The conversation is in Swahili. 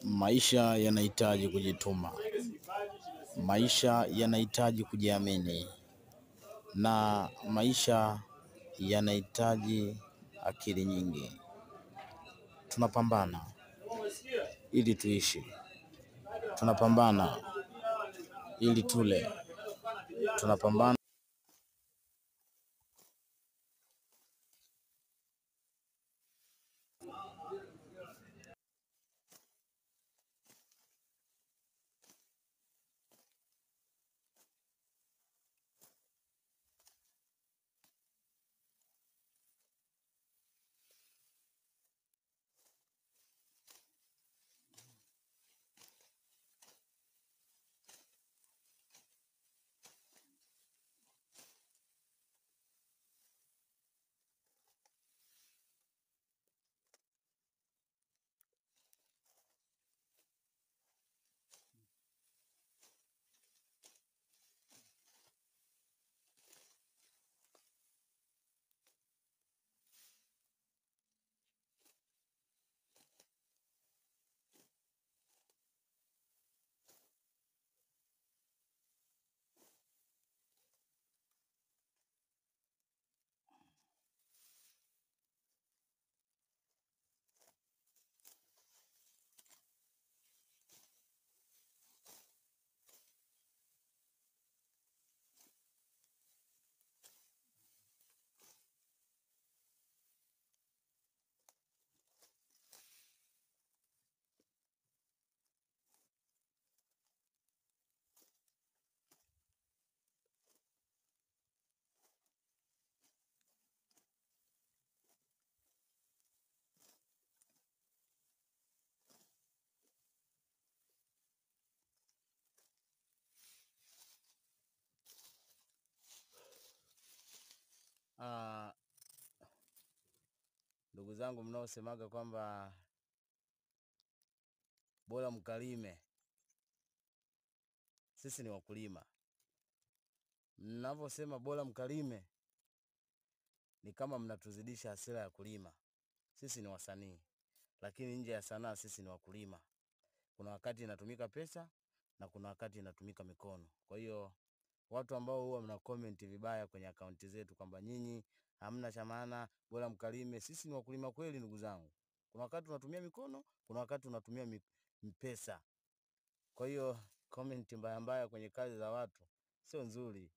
Maisha yanahitaji kujituma, maisha yanahitaji kujiamini, na maisha yanahitaji akili nyingi. Tunapambana ili tuishi, tunapambana ili tule, tunapambana. Ndugu zangu mnaosemaga kwamba bora mkalime, sisi ni wakulima. Mnavyosema bora mkalime ni kama mnatuzidisha hasira ya kulima. Sisi ni wasanii, lakini nje ya sanaa sisi ni wakulima. Kuna wakati inatumika pesa na kuna wakati inatumika mikono. Kwa hiyo watu ambao huwa mna comment vibaya kwenye akaunti zetu kwamba nyinyi hamna cha maana, bora mkalime, sisi ni wakulima kweli ndugu zangu. Kuna wakati tunatumia mikono, kuna wakati tunatumia pesa. Kwa hiyo comment mbaya mbaya kwenye kazi za watu sio nzuri.